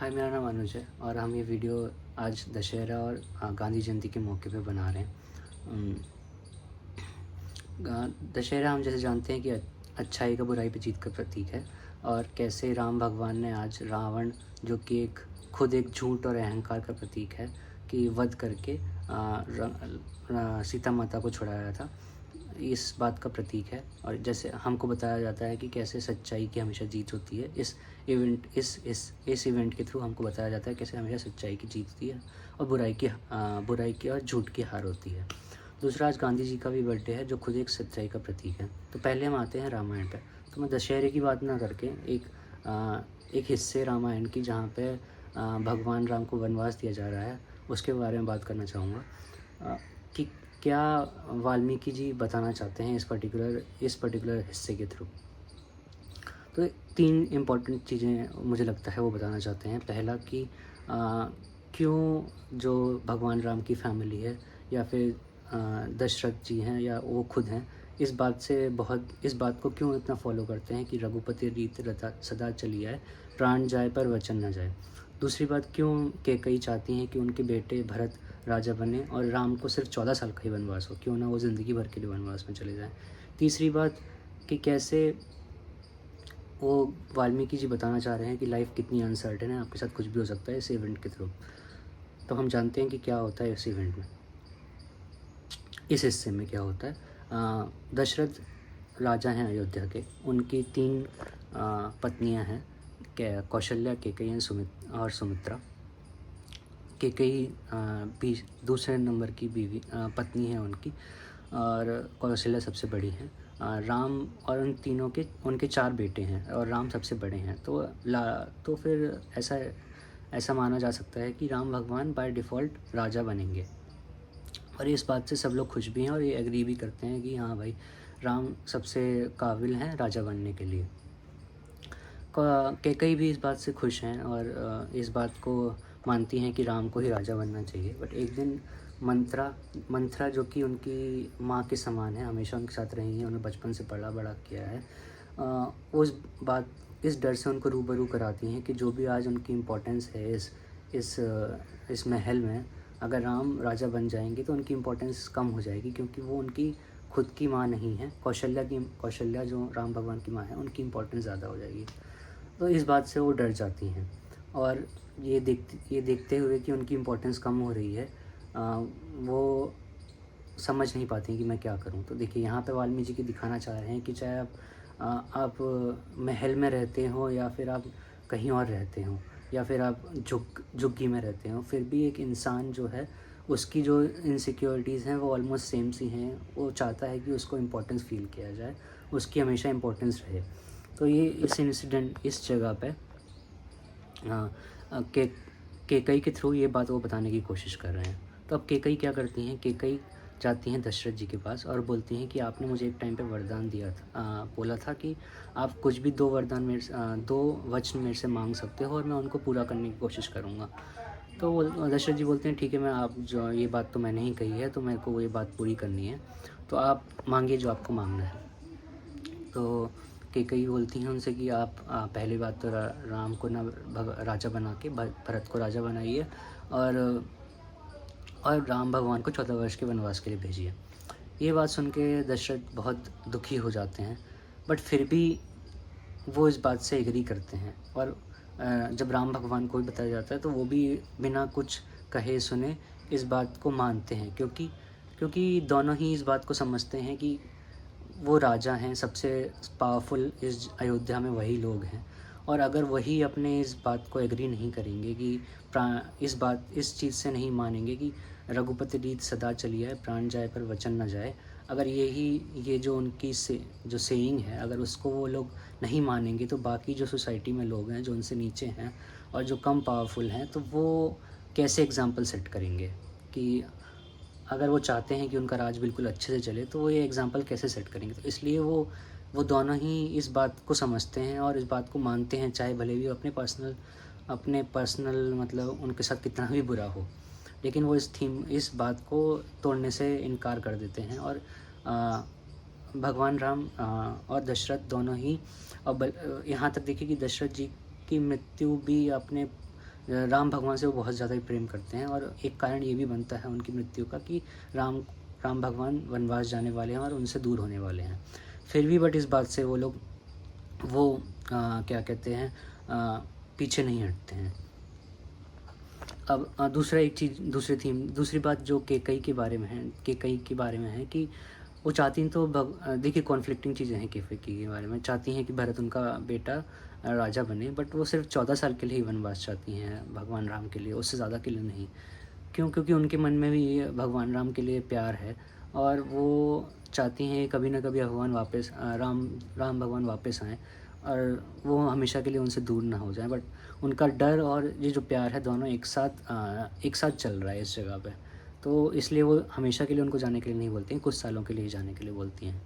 हाय, मेरा नाम अनुज है और हम ये वीडियो आज दशहरा और गांधी जयंती के मौके पे बना रहे हैं। उम, दशहरा हम जैसे जानते हैं कि अच्छाई का बुराई पे जीत का प्रतीक है। और कैसे राम भगवान ने आज रावण, जो कि खुद एक झूठ और अहंकार का प्रतीक है, कि वध करके सीता माता को छुड़ाया था, इस बात का प्रतीक है। और जैसे हमको बताया जाता है कि कैसे सच्चाई की हमेशा जीत होती है, इस इवेंट के थ्रू हमको बताया जाता है कैसे हमेशा सच्चाई की जीत होती है और बुराई की और झूठ की हार होती है। दूसरा, आज गांधी जी का भी बर्थडे है, जो खुद एक सच्चाई का प्रतीक है। तो पहले हम आते हैं रामायण पे। तो मैं दशहरे की बात ना करके एक हिस्से रामायण की, जहाँ पे भगवान राम को वनवास दिया जा रहा है, उसके बारे में बात करना चाहूँगा कि क्या वाल्मीकि जी बताना चाहते हैं इस पर्टिकुलर हिस्से के थ्रू। तो 3 इम्पॉर्टेंट चीज़ें मुझे लगता है वो बताना चाहते हैं। पहला कि क्यों जो भगवान राम की फैमिली है, या फिर दशरथ जी हैं, या वो खुद हैं, इस बात को क्यों इतना फॉलो करते हैं कि रघुपति रीत रथा सदा चली आए, प्राण जाए पर वचन न जाए। दूसरी बात, क्यों कैकेयी चाहती हैं कि उनके बेटे भरत राजा बने और राम को सिर्फ 14 साल का ही वनवास हो, क्यों ना वो ज़िंदगी भर के लिए वनवास में चले जाएँ। तीसरी बात, कि कैसे वो वाल्मीकि जी बताना चाह रहे हैं कि लाइफ कितनी अनसर्टेन है, आपके साथ कुछ भी हो सकता है इस इवेंट के थ्रू। तो हम जानते हैं कि क्या होता है इस इवेंट में, इस हिस्से में क्या होता है। दशरथ राजा हैं अयोध्या के, उनकी 3 पत्नियां हैं, कौशल्या, कैकेयी और सुमित्रा। कैकेयी दूसरे नंबर की पत्नी है उनकी, और कौशल्या सबसे बड़ी हैं। राम और उन तीनों के उनके 4 बेटे हैं और राम सबसे बड़े हैं। तो फिर ऐसा माना जा सकता है कि राम भगवान बाय डिफ़ॉल्ट राजा बनेंगे। और इस बात से सब लोग खुश भी हैं और ये एग्री भी करते हैं कि हाँ भाई, राम सबसे काबिल हैं राजा बनने के लिए। कैकेयी भी इस बात से खुश हैं और इस बात को मानती हैं कि राम को ही राजा बनना चाहिए। बट एक दिन मंत्रा, जो कि उनकी माँ के समान है, हमेशा उनके साथ रही हैं, उन्हें बचपन से पला बड़ा किया है, इस डर से उनको रूबरू कराती हैं कि जो भी आज उनकी इम्पोर्टेंस है इस महल में, अगर राम राजा बन जाएंगे तो उनकी इम्पोर्टेंस कम हो जाएगी, क्योंकि वो उनकी खुद की माँ नहीं है। कौशल्या जो राम भगवान की माँ है, उनकी इम्पोर्टेंस ज़्यादा हो जाएगी। तो इस बात से वो डर जाती हैं और ये देखते हुए कि उनकी इम्पोर्टेंस कम हो रही है, वो समझ नहीं पाती कि मैं क्या करूं। तो देखिए, यहाँ पे वाल्मीकि जी दिखाना चाह रहे हैं कि चाहे आप महल में रहते हो, या फिर आप कहीं और रहते हो, या फिर आप झुग्गी में रहते हो, फिर भी एक इंसान जो है, उसकी जो इनसिक्योरिटीज़ हैं वो ऑलमोस्ट सेम सी हैं। वो चाहता है कि उसको इम्पोर्टेंस फ़ील किया जाए, उसकी हमेशा इम्पोर्टेंस रहे। तो ये इस जगह पे अ, के कैकेयी के थ्रू ये बात वो बताने की कोशिश कर रहे हैं। तो अब कैकेयी क्या करती हैं, कैकेयी जाती हैं दशरथ जी के पास और बोलती हैं कि आपने मुझे एक टाइम पे वरदान दिया था, बोला था कि आप कुछ भी 2 वचन मेरे से मांग सकते हो और मैं उनको पूरा करने की कोशिश करूँगा। तो दशरथ जी बोलते हैं, ठीक है, मैं आप जो ये बात तो मैंने ही कही है, तो मेरे को वो ये बात पूरी करनी है, तो आप मांगिए जो आपको मांगना है। तो कैकेयी बोलती हैं उनसे कि आप पहली बात तो राम को ना राजा बना के भरत को राजा बनाइए, और राम भगवान को 14 वर्ष के वनवास के लिए भेजिए। ये बात सुन के दशरथ बहुत दुखी हो जाते हैं, बट फिर भी वो इस बात से एग्री करते हैं। और जब राम भगवान को भी बताया जाता है, तो वो भी बिना कुछ कहे सुने इस बात को मानते हैं, क्योंकि दोनों ही इस बात को समझते हैं कि वो राजा हैं, सबसे पावरफुल इस अयोध्या में वही लोग हैं। और अगर वही अपने इस बात को एग्री नहीं करेंगे कि इस चीज़ से नहीं मानेंगे कि रघुपति रीत सदा चली आए, प्राण जाए पर वचन न जाए, अगर ये जो उनकी जो सेइंग है, अगर उसको वो लोग नहीं मानेंगे, तो बाकी जो सोसाइटी में लोग हैं, जो उनसे नीचे हैं और जो कम पावरफुल हैं, तो वो कैसे एग्ज़ाम्पल सेट करेंगे। कि अगर वो चाहते हैं कि उनका राज बिल्कुल अच्छे से चले, तो वो ये एग्ज़ाम्पल कैसे सेट करेंगे। तो इसलिए वो दोनों ही इस बात को समझते हैं और इस बात को मानते हैं, चाहे भले भी अपने पर्सनल मतलब उनके साथ कितना भी बुरा हो। लेकिन वो इस बात को तोड़ने से इनकार कर देते हैं। और भगवान राम और दशरथ दोनों ही, यहाँ तक देखिए कि दशरथ जी की मृत्यु भी अपने राम भगवान से वो बहुत ज़्यादा ही प्रेम करते हैं, और एक कारण ये भी बनता है उनकी मृत्यु का कि राम राम भगवान वनवास जाने वाले हैं और उनसे दूर होने वाले हैं। फिर भी बट इस बात से वो लोग क्या कहते हैं, पीछे नहीं हटते हैं। अब दूसरा एक चीज़, दूसरी बात जो केकई के बारे में है, कि वो चाहती हैं तो देखिए कॉन्फ्लिक्टिंग चीज़ें हैं केकई के बारे में। चाहती हैं कि भरत उनका बेटा राजा बने, बट वो सिर्फ 14 साल के लिए ही वनवास चाहती हैं भगवान राम के लिए, उससे ज़्यादा के लिए नहीं। क्यों? क्योंकि उनके मन में भी भगवान राम के लिए प्यार है, और वो चाहती हैं कभी ना कभी भगवान वापस राम भगवान वापस आएँ और वो हमेशा के लिए उनसे दूर ना हो जाएँ। बट उनका डर और ये जो प्यार है दोनों एक साथ चल रहा है इस जगह पे। तो इसलिए वो हमेशा के लिए उनको जाने के लिए नहीं बोलती हैं, कुछ सालों के लिए ही जाने के लिए बोलती हैं।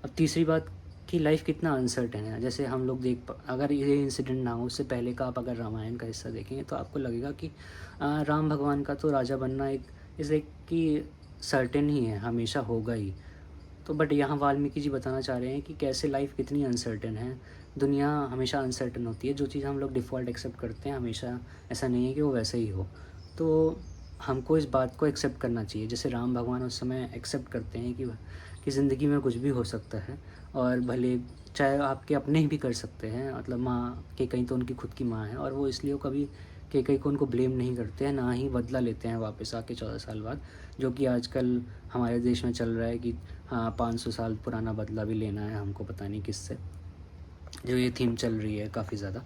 अब तीसरी बात कि लाइफ़ कितना अनसर्टेन है। जैसे हम लोग अगर ये इंसिडेंट ना हो, उससे पहले का आप अगर रामायण का हिस्सा देखेंगे तो आपको लगेगा कि राम भगवान का तो राजा बनना एक कि सर्टेन ही है, हमेशा होगा ही। तो बट यहाँ वाल्मीकि जी बताना चाह रहे हैं कि कैसे लाइफ कितनी अनसर्टेन है। दुनिया हमेशा अनसर्टेन होती है, जो चीज़ हम लोग डिफ़ॉल्ट एक्सेप्ट करते हैं हमेशा ऐसा नहीं है कि वो वैसे ही हो। तो हमको इस बात को एक्सेप्ट करना चाहिए, जैसे राम भगवान उस समय एक्सेप्ट करते हैं कि ज़िंदगी में कुछ भी हो सकता है, और भले चाहे आपके अपने ही भी कर सकते हैं। मतलब माँ केकई तो उनकी खुद की माँ है, और वो इसलिए वो कभी केकई को उनको ब्लेम नहीं करते हैं, ना ही बदला लेते हैं वापस आके 14 साल बाद, जो कि आजकल हमारे देश में चल रहा है कि हाँ 500 साल पुराना बदला भी लेना है हमको, पता नहीं किससे, जो ये थीम चल रही है काफ़ी ज़्यादा।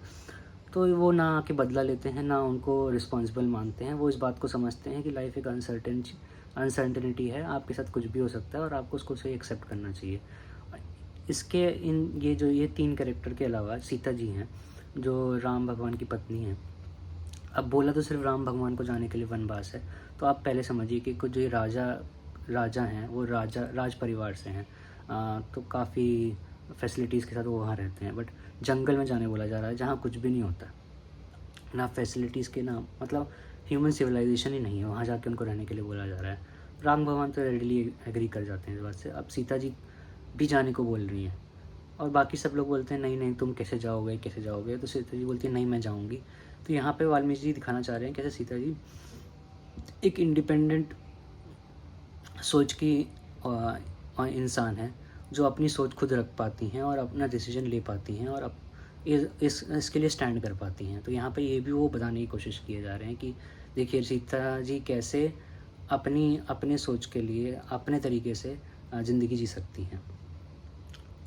तो वो ना आके बदला लेते हैं, ना उनको रिस्पॉन्सिबल मानते हैं। वो इस बात को समझते हैं कि लाइफ एक अनसर्टेनिटी है, आपके साथ कुछ भी हो सकता है और आपको उसको सही एक्सेप्ट करना चाहिए। इसके ये 3 कैरेक्टर के अलावा सीता जी हैं, जो राम भगवान की पत्नी हैं। अब बोला तो सिर्फ राम भगवान को जाने के लिए वनवास है, तो आप पहले समझिए कि कुछ जो ये राजा हैं वो राज परिवार से हैं। तो काफ़ी फैसिलिटीज़ के साथ वो वहाँ रहते हैं, बट जंगल में जाने बोला जा रहा है जहाँ कुछ भी नहीं होता, ना फैसिलिटीज़ के, ना मतलब ह्यूमन सिविलाइजेशन ही नहीं है, वहाँ जाके उनको रहने के लिए बोला जा रहा है। राम भगवान तो रेडीली एग्री कर जाते हैं इस बात से। अब सीता जी भी जाने को बोल रही हैं, और बाकी सब लोग बोलते हैं नहीं नहीं तुम कैसे जाओगे, तो सीता जी बोलती है नहीं मैं जाऊँगी। तो यहाँ पे वाल्मीकि जी दिखाना चाह रहे हैं कैसे सीता जी एक इंडिपेंडेंट सोच की इंसान है, जो अपनी सोच खुद रख पाती हैं और अपना डिसीजन ले पाती हैं, और इसके लिए स्टैंड कर पाती हैं। तो यहाँ पे ये भी वो बताने की कोशिश किए जा रहे हैं कि देखिए सीता जी कैसे अपने सोच के लिए अपने तरीके से ज़िंदगी जी सकती हैं।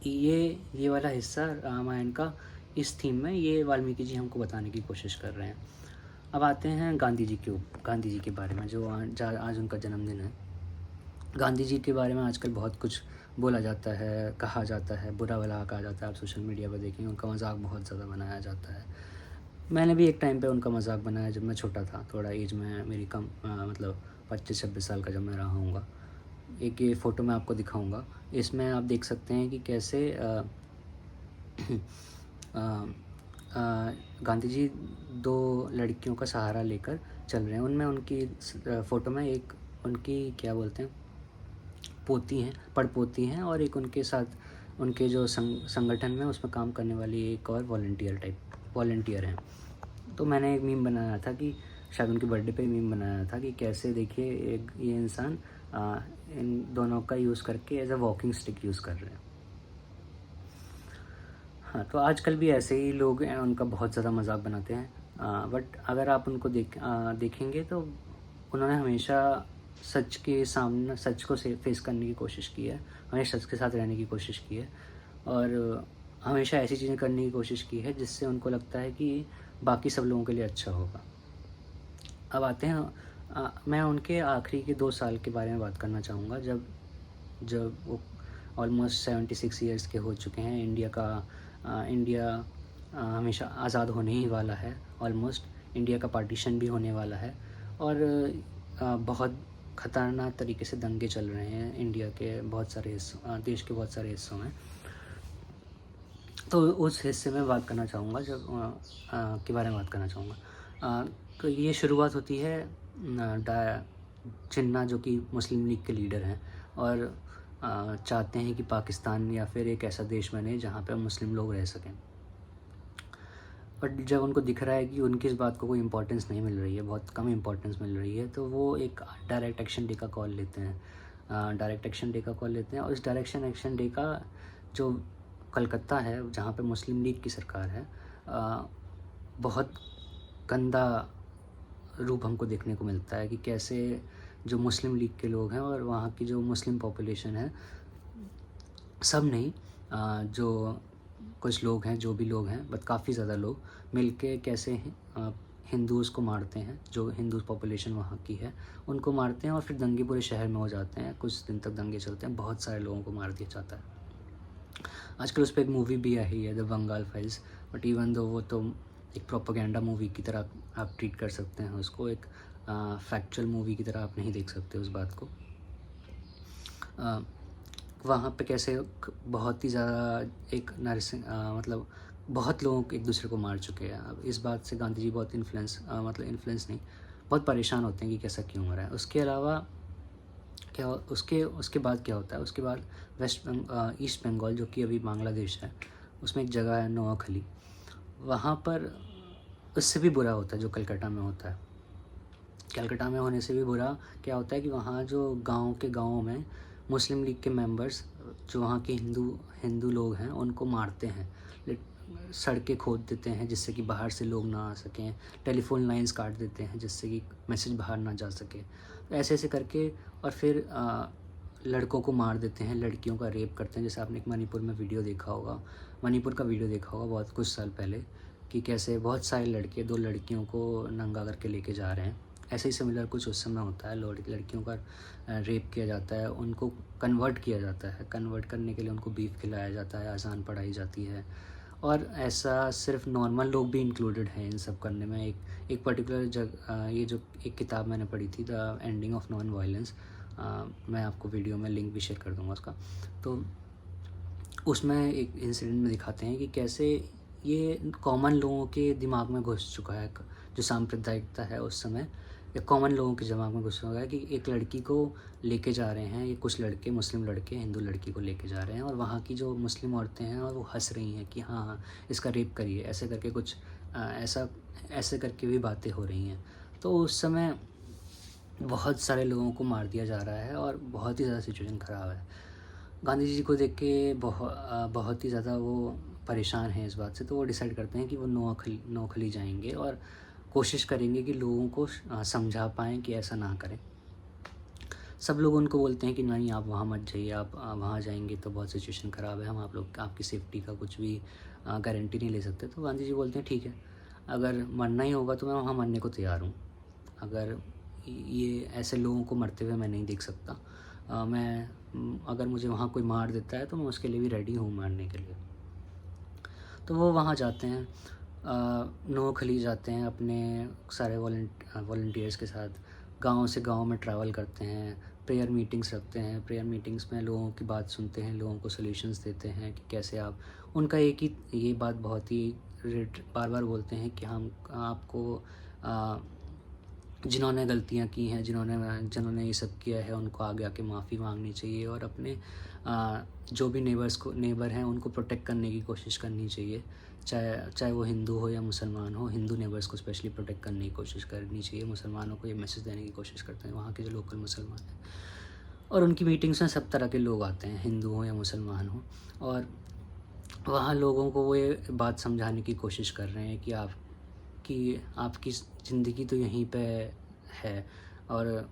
ये वाला हिस्सा रामायण का इस थीम में ये वाल्मीकि जी हमको बताने की कोशिश कर रहे हैं। अब आते हैं गांधी जी के बारे में, जो आज उनका जन्मदिन है। गांधी जी के बारे में आजकल बहुत कुछ बोला जाता है, कहा जाता है, बुरा भला कहा जाता है। आप सोशल मीडिया पर देखेंगे उनका मजाक बहुत ज़्यादा बनाया जाता है। मैंने भी एक टाइम पे उनका मजाक बनाया जब मैं छोटा था, थोड़ा एज में मेरी कम मतलब 25-26 साल का जब मैं रहा हूँगा। एक ये फ़ोटो मैं आपको दिखाऊंगा, इसमें आप देख सकते हैं कि कैसे गांधी जी 2 लड़कियों का सहारा लेकर चल रहे हैं। उनमें उनकी फ़ोटो में एक उनकी क्या बोलते हैं पड़पोती हैं, और एक उनके साथ उनके जो संगठन में उसमें काम करने वाली एक और वॉलंटियर हैं। तो मैंने एक मीम बनाया था कि शायद उनके बर्थडे पे मीम बनाया था कि कैसे देखिए ये इंसान इन दोनों का यूज़ करके as a walking stick use कर रहे हैं। हाँ, तो आजकल भी ऐसे ही लोग हैं, उनका बहुत ज़्यादा मजाक बनाते हैं। बट अगर आप उनको देखेंगे तो उन्होंने हमेशा सच को फेस करने की कोशिश की है, हमेशा सच के साथ रहने की कोशिश की है, और हमेशा ऐसी चीज़ें करने की कोशिश की है जिससे उनको लगता है कि बाकी सब लोगों के लिए अच्छा होगा। अब आते हैं मैं उनके आखिरी के 2 साल के बारे में बात करना चाहूँगा, जब वो ऑलमोस्ट 76 ईयर्स के हो चुके हैं। इंडिया हमेशा आज़ाद होने ही वाला है, ऑलमोस्ट इंडिया का पार्टीशन भी होने वाला है, और बहुत ख़तरनाक तरीके से दंगे चल रहे हैं इंडिया के बहुत सारे हिस्सों, देश के बहुत सारे हिस्सों में। तो उस हिस्से में बात करना चाहूँगा के बारे में बात करना चाहूँगा। तो ये शुरुआत होती है जिन्ना, जो कि मुस्लिम लीग के लीडर हैं, और चाहते हैं कि पाकिस्तान या फिर एक ऐसा देश बने जहाँ पे मुस्लिम लोग रह सकें। बट जब उनको दिख रहा है कि उनकी इस बात को कोई इम्पोर्टेंस नहीं मिल रही है, बहुत कम इम्पोर्टेंस मिल रही है, तो वो एक डायरेक्ट एक्शन डे का कॉल लेते हैं। डायरेक्ट एक्शन डे का कॉल लेते हैं और इस डायरेक्शन एक्शन डे का जो कलकत्ता है, जहाँ पे मुस्लिम लीग की सरकार है, बहुत गंदा रूप हमको देखने को मिलता है कि कैसे जो मुस्लिम लीग के लोग हैं और वहाँ की जो मुस्लिम पॉपुलेशन है, सब नहीं, जो कुछ लोग हैं, जो भी लोग हैं, बट काफ़ी ज़्यादा लोग मिलके कैसे हिंदूज़ को मारते हैं, जो हिंदू पॉपुलेशन वहाँ की है उनको मारते हैं और फिर दंगे पूरे शहर में हो जाते हैं। कुछ दिन तक दंगे चलते हैं, बहुत सारे लोगों को मार दिया जाता है। आजकल उस पर एक मूवी भी आई है, the Bengal files, but even though वो तो एक प्रोपेगेंडा मूवी की तरह आप ट्रीट कर सकते हैं उसको, एक फैक्चुअल मूवी की तरह आप नहीं देख सकते उस बात को। वहाँ पे कैसे बहुत ही ज़्यादा एक मतलब बहुत लोग एक दूसरे को मार चुके हैं। अब इस बात से गांधी जी बहुत इन्फ्लुएंस नहीं, बहुत परेशान होते हैं कि कैसा क्यों हो रहा है। उसके अलावा क्या उसके बाद क्या होता है, उसके बाद ईस्ट बंगाल, जो कि अभी बांग्लादेश है, उसमें एक जगह है नोआखली, वहाँ पर उससे भी बुरा होता है जो कलकत्ता में होता है। कलकत्ता में होने से भी बुरा क्या होता है कि वहाँ जो गाँव में मुस्लिम लीग के मेंबर्स, जो वहाँ के हिंदू लोग हैं, उनको मारते हैं, सड़कें खोद देते हैं जिससे कि बाहर से लोग ना आ सकें, टेलीफोन लाइंस काट देते हैं जिससे कि मैसेज बाहर ना जा सके, तो ऐसे करके, और फिर लड़कों को मार देते हैं, लड़कियों का रेप करते हैं। जैसे आपने एक मणिपुर का वीडियो देखा होगा बहुत कुछ साल पहले, कि कैसे बहुत सारे लड़के 2 लड़कियों को नंगा करके लेके जा रहे हैं। ऐसे ही सिमिलर कुछ उस समय होता है, लड़कियों का रेप किया जाता है, उनको कन्वर्ट किया जाता है, कन्वर्ट करने के लिए उनको बीफ खिलाया जाता है, अज़ान पढ़ाई जाती है। और ऐसा सिर्फ नॉर्मल लोग भी इंक्लूडेड हैं इन सब करने में। एक पर्टिकुलर ये जो एक किताब मैंने पढ़ी थी, the ending of non violence, मैं आपको वीडियो में लिंक भी शेयर कर दूँगा उसका। तो उसमें एक इंसिडेंट में दिखाते हैं कि कैसे ये कॉमन लोगों के दिमाग में घुस चुका है, जो सांप्रदायिकता है उस समय, या कॉमन लोगों के दिमाग में घुस चुका है कि एक लड़की को लेके जा रहे हैं, ये कुछ लड़के, मुस्लिम लड़के हिंदू लड़की को लेके जा रहे हैं, और वहाँ की जो मुस्लिम औरतें हैं और वो हंस रही हैं कि हाँ इसका रेप करिए, ऐसे करके कुछ ऐसे करके भी बातें हो रही हैं। तो उस समय बहुत सारे लोगों को मार दिया जा रहा है और बहुत ही ज़्यादा सिचुएशन ख़राब है। गांधी जी को देख के बहुत ही ज़्यादा वो परेशान हैं इस बात से, तो वो डिसाइड करते हैं कि वो नोआखली जाएंगे और कोशिश करेंगे कि लोगों को समझा पाएँ कि ऐसा ना करें। सब लोग उनको बोलते हैं कि नहीं, आप वहाँ मत जाइए, आप वहाँ जाएंगे तो बहुत सिचुएशन ख़राब है, हम आप लोग आपकी सेफ्टी का कुछ भी गारंटी नहीं ले सकते। तो गांधी जी बोलते हैं ठीक है, अगर मरना ही होगा तो मैं वहाँ मरने को तैयार हूँ, अगर ये ऐसे लोगों को मरते हुए मैं नहीं देख सकता, अगर मुझे वहाँ कोई मार देता है तो मैं उसके लिए भी रेडी हूँ मारने के लिए। तो वो वहाँ जाते हैं, नोआखली जाते हैं अपने सारे वॉलंटियर्स के साथ, गांव से गांव में ट्रैवल करते हैं, प्रेयर मीटिंग्स रखते हैं, प्रेयर मीटिंग्स में लोगों की बात सुनते हैं, लोगों को सॉल्यूशंस देते हैं कि कैसे आप, उनका एक ही ये बात बहुत ही बार बार बोलते हैं कि हम आपको जिन्होंने गलतियाँ की हैं, जिन्होंने ये सब किया है, उनको आगे आके माफ़ी मांगनी चाहिए और अपने जो भी नेबर हैं उनको प्रोटेक्ट करने की कोशिश करनी चाहिए, चाहे वो हिंदू हो या मुसलमान हो। हिंदू नेबर्स को स्पेशली प्रोटेक्ट करने की कोशिश करनी चाहिए। मुसलमानों को ये मैसेज देने की कोशिश करते हैं वहाँ के जो लोकल मुसलमान हैं, और उनकी मीटिंग्स में सब तरह के लोग आते हैं, हिंदू हो या मुसलमान हो, और वहाँ लोगों को वो ये बात समझाने की कोशिश कर रहे हैं कि आपकी ज़िंदगी तो यहीं पे है, और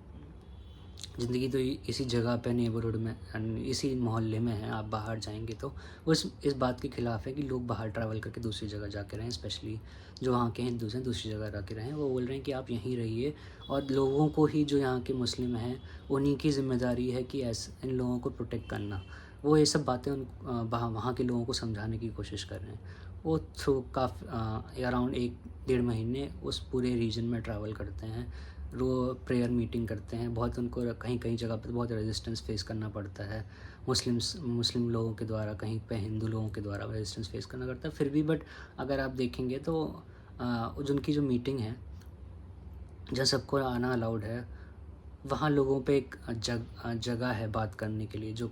ज़िंदगी तो इसी जगह पे, नेबरहुड में, इसी मोहल्ले में है, आप बाहर जाएंगे तो इस बात के ख़िलाफ़ है कि लोग बाहर ट्रैवल करके दूसरी जगह जाके रहें, स्पेशली जो वहाँ के हिंदूज़ हैं दूसरी जगह रह के रहें। वो बोल रहे हैं कि आप यहीं रहिए, और लोगों को ही, जो यहाँ के मुस्लिम हैं, उन्हीं की ज़िम्मेदारी है कि इन लोगों को प्रोटेक्ट करना। वो ये सब बातें वहाँ के लोगों को समझाने की कोशिश कर रहे हैं। वो थ्रू अराउंड 1-1.5 महीने उस पूरे रीजन में ट्रैवल करते हैं, प्रेयर मीटिंग करते हैं। बहुत उनको कहीं जगह पर बहुत रेजिस्टेंस फेस करना पड़ता है, मुस्लिम लोगों के द्वारा, कहीं पे हिंदू लोगों के द्वारा रेजिस्टेंस फेस करना पड़ता है। फिर भी बट अगर आप देखेंगे तो उनकी जो मीटिंग है, जहाँ सबको आना अलाउड है, वहाँ लोगों पे एक जगह है बात करने के लिए, जो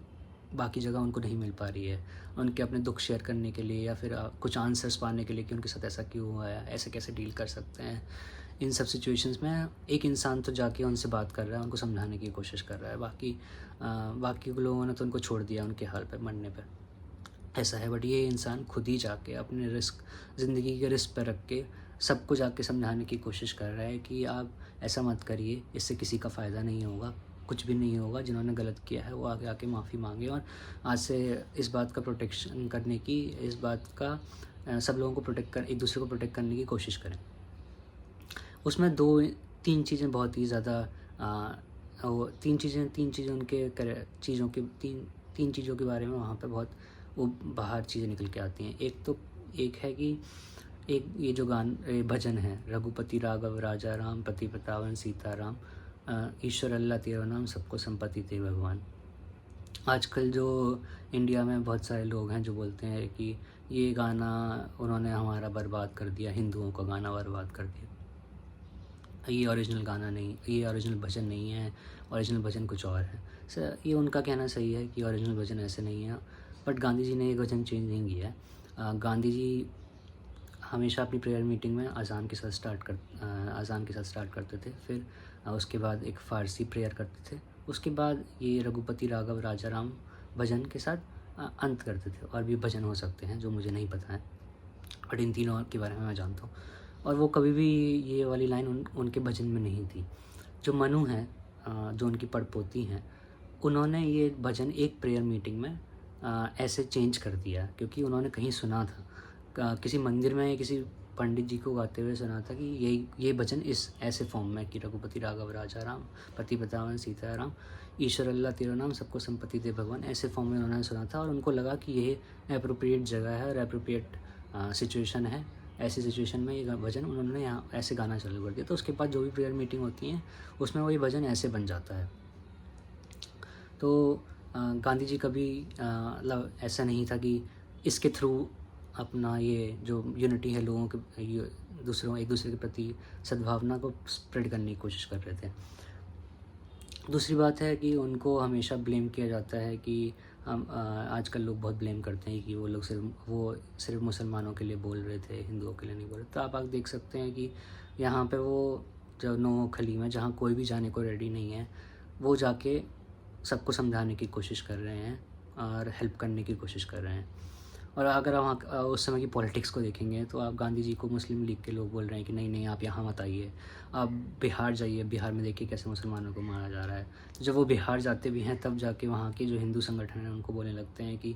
बाकी जगह उनको नहीं मिल पा रही है। उनके अपने दुख शेयर करने के लिए, या फिर कुछ आंसर्स पाने के लिए कि उनके साथ ऐसा क्यों हुआ है, ऐसे कैसे डील कर सकते हैं। इन सब सिचुएशंस में एक इंसान तो जाके उनसे बात कर रहा है, उनको समझाने की कोशिश कर रहा है, बाकी लोगों ने तो उनको छोड़ दिया उनके हाल पे, मरने पे, ऐसा है। बट ये इंसान खुद ही जाके अपने ज़िंदगी के रिस्क पर रख के सबको जाके समझाने की कोशिश कर रहा है कि आप ऐसा मत करिए, इससे किसी का फ़ायदा नहीं होगा, कुछ भी नहीं होगा। जिन्होंने गलत किया है वो आगे आके माफ़ी मांगे, और आज से इस बात का प्रोटेक्शन करने की, इस बात का सब लोगों को एक दूसरे को प्रोटेक्ट करने की कोशिश करें। उसमें 2-3 चीज़ें बहुत ही ज़्यादा वो 3 चीज़ें उनके चीज़ों के 3 चीज़ों के बारे में वहाँ पे बहुत वो बाहर चीज़ें निकल के आती हैं। एक है कि एक ये जो भजन है, रघुपति राघव राजा राम, पति पतावन सीताराम, ईश्वर अल्लाह तेरा नाम, सबको संपत्ति दे भगवान। आजकल जो इंडिया में बहुत सारे लोग हैं जो बोलते हैं कि ये गाना उन्होंने हमारा बर्बाद कर दिया, हिंदुओं का गाना बर्बाद कर दिया, ये ओरिजिनल गाना नहीं, ये ओरिजिनल भजन नहीं है, ओरिजिनल भजन कुछ और है। सर, ये उनका कहना सही है कि ओरिजिनल भजन ऐसे नहीं है, बट गांधी जी ने ये भजन चेंज नहीं किया है। गांधी जी हमेशा अपनी प्रेयर मीटिंग में अज़ान के साथ स्टार्ट करते थे, फिर उसके बाद एक फ़ारसी प्रेयर करते थे, उसके बाद ये रघुपति राघव राजा राम भजन के साथ अंत करते थे। और भी भजन हो सकते हैं जो मुझे नहीं पता है, बट इन तीनों के बारे में मैं जानता हूँ। और वो कभी भी ये वाली लाइन उनके भजन में नहीं थी। जो मनु हैं, जो उनकी पड़पोती हैं, उन्होंने ये भजन एक प्रेयर मीटिंग में ऐसे चेंज कर दिया क्योंकि उन्होंने कहीं सुना था, किसी मंदिर में किसी पंडित जी को गाते हुए सुना था कि ये भजन इस ऐसे फॉर्म में कि रघुपति राघव राजा राम, पति पतावन सीताराम, ईश्वर अल्लाह तेरा नाम, सबको संपत्ति दे भगवान, ऐसे फॉर्म में उन्होंने सुना था। और उनको लगा कि ये एप्रोप्रिएट जगह है और एप्रोप्रिएट सिचुएशन है। ऐसी सिचुएशन में ये भजन उन्होंने यहाँ ऐसे गाना चालू कर दिया। तो उसके बाद जो भी प्रेयर मीटिंग होती है उसमें वही भजन ऐसे बन जाता है। तो गांधी जी कभी मतलब ऐसा नहीं था कि इसके थ्रू अपना ये जो यूनिटी है लोगों के, एक दूसरे के प्रति सद्भावना को स्प्रेड करने की कोशिश कर रहे थे। दूसरी बात है कि उनको हमेशा ब्लेम किया जाता है कि हम आजकल लोग बहुत ब्लेम करते हैं कि वो सिर्फ मुसलमानों के लिए बोल रहे थे, हिंदुओं के लिए नहीं बोल रहे। तो आप देख सकते हैं कि यहाँ पे वो जो नोखली में जहाँ कोई भी जाने को रेडी नहीं है, वो जाके सबको समझाने की कोशिश कर रहे हैं और हेल्प करने की कोशिश कर रहे हैं। और अगर आप उस समय की पॉलिटिक्स को देखेंगे तो आप गांधी जी को मुस्लिम लीग के लोग बोल रहे हैं कि नहीं आप यहाँ मत आइए, आप बिहार जाइए, बिहार में देखिए कैसे मुसलमानों को मारा जा रहा है। तो जब वो बिहार जाते भी हैं तब जाके वहाँ के जो हिंदू संगठन हैं उनको बोलने लगते हैं कि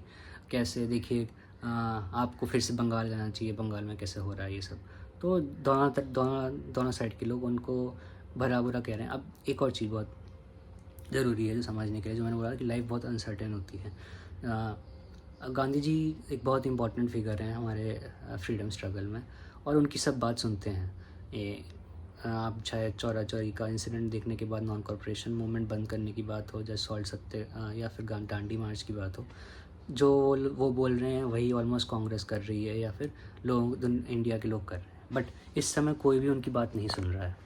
कैसे देखिए आपको फिर से बंगाल जाना चाहिए, बंगाल में कैसे हो रहा है ये सब। तो दोनों साइड के लोग उनको भला बुरा कह रहे हैं। अब एक और चीज़ बहुत ज़रूरी है जो समझने के लिए, जो मैंने बोला कि लाइफ बहुत अनसर्टेन होती है। गांधी जी एक बहुत इंपॉर्टेंट फिगर हैं हमारे फ्रीडम स्ट्रगल में, और उनकी सब बात सुनते हैं। ये आप चाहे चौरा चौरी का इंसिडेंट देखने के बाद नॉन कॉर्पोरेशन मूवमेंट बंद करने की बात हो, जैसे सॉल्ट सत्य या फिर दांडी मार्च की बात हो, जो वो बोल रहे हैं वही ऑलमोस्ट कांग्रेस कर रही है या फिर इंडिया के लोग कर रहे हैं। बट इस समय कोई भी उनकी बात नहीं सुन रहा है।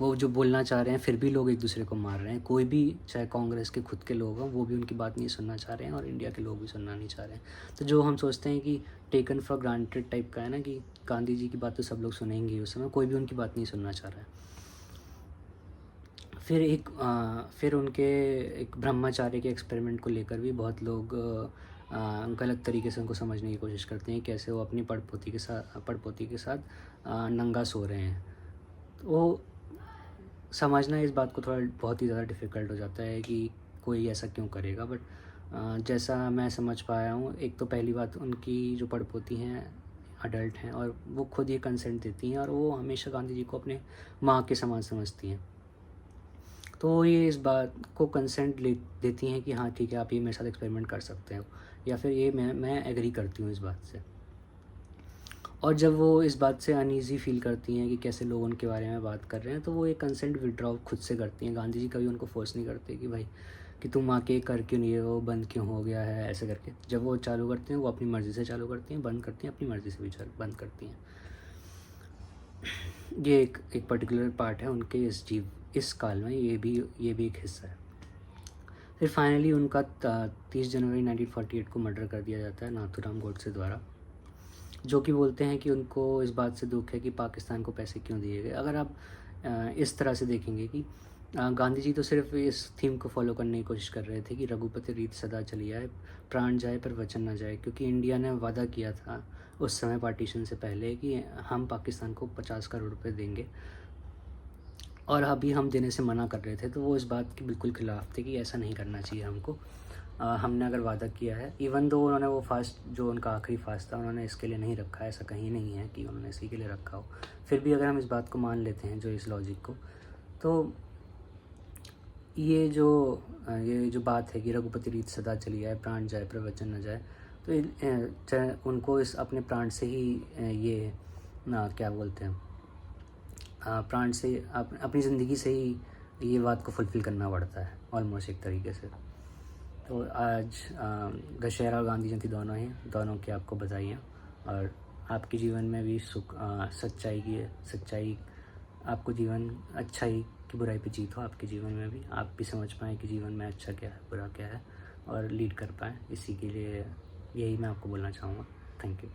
वो जो बोलना चाह रहे हैं फिर भी लोग एक दूसरे को मार रहे हैं। कोई भी, चाहे कांग्रेस के खुद के लोग हों, वो भी उनकी बात नहीं सुनना चाह रहे हैं और इंडिया के लोग भी सुनना नहीं चाह रहे हैं। तो जो हम सोचते हैं कि टेकन फॉर ग्रांटेड टाइप का है ना, कि गांधी जी की बात तो सब लोग सुनेंगे, उस समय कोई भी उनकी बात नहीं सुनना चाह रहा है। फिर उनके एक ब्रह्मचार्य के एक्सपेरिमेंट को लेकर भी बहुत लोग गलत तरीके से उनको समझने की कोशिश करते हैं, कैसे वो अपनी पड़पोती के साथ नंगा सो रहे हैं। वो समझना इस बात को बहुत ही ज़्यादा डिफ़िकल्ट हो जाता है कि कोई ऐसा क्यों करेगा। बट जैसा मैं समझ पाया हूँ, एक तो पहली बात, उनकी जो पड़पोती हैं अडल्ट हैं और वो खुद ये कंसेंट देती हैं और वो हमेशा गांधी जी को अपने माँ के समान समझती हैं। तो ये इस बात को कंसेंट देती हैं कि हाँ ठीक है, आप ये मेरे साथ एक्सपेरिमेंट कर सकते हो, या फिर ये मैं एग्री करती हूँ इस बात से। और जब वो इस बात से अनईज़ी फील करती हैं कि कैसे लोग उनके बारे में बात कर रहे हैं, तो वो एक कंसेंट विड्रॉ खुद से करती हैं। गांधी जी कभी उनको फोर्स नहीं करते कि भाई कि तुम आके कर क्यों नहीं है, वो बंद क्यों हो गया है, ऐसे करके। जब वो चालू करते हैं वो अपनी मर्ज़ी से चालू करती हैं, बंद करती हैं अपनी मर्ज़ी से भी बंद करती हैं। ये एक पर्टिकुलर पार्ट है उनके इस काल में, ये भी एक हिस्सा है। फिर फाइनली उनका 30 जनवरी 1948 को मर्डर कर दिया जाता है नाथूराम गोडसे द्वारा, जो कि बोलते हैं कि उनको इस बात से दुख है कि पाकिस्तान को पैसे क्यों दिए गए। अगर आप इस तरह से देखेंगे कि गांधी जी तो सिर्फ इस थीम को फॉलो करने की कोशिश कर रहे थे कि रघुपति रीत सदा चली आए, प्राण जाए पर वचन न जाए, क्योंकि इंडिया ने वादा किया था उस समय पार्टीशन से पहले कि हम पाकिस्तान को 50 करोड़ रुपए देंगे, और अभी हम देने से मना कर रहे थे। तो वो इस बात के बिल्कुल ख़िलाफ़ थे कि ऐसा नहीं करना चाहिए हमको। हमने अगर वादा किया है, इवन दो उन्होंने वो फास्ट जो उनका आखिरी फास्ट था उन्होंने इसके लिए नहीं रखा है, ऐसा कहीं नहीं है कि उन्होंने इसी के लिए रखा हो। फिर भी अगर हम इस बात को मान लेते हैं, जो इस लॉजिक को, तो ये जो बात है कि रघुपति रीत सदा चली आए, प्राण जाए पर वचन न जाए, तो उनको इस अपने प्राण से ही ये क्या बोलते हैं, प्राण से अपनी ज़िंदगी से ही ये बात को फुलफ़िल करना पड़ता है ऑलमोस्ट एक तरीके से। तो आज दशहरा और गांधी जयंती दोनों हैं, दोनों की आपको बधाइयाँ, और आपके जीवन में भी सच्चाई आपको जीवन अच्छाई की बुराई पे जीत हो आपके जीवन में भी, आप भी समझ पाएँ कि जीवन में अच्छा क्या है, बुरा क्या है, और लीड कर पाएँ। इसी के लिए यही मैं आपको बोलना चाहूँगा। Thank you.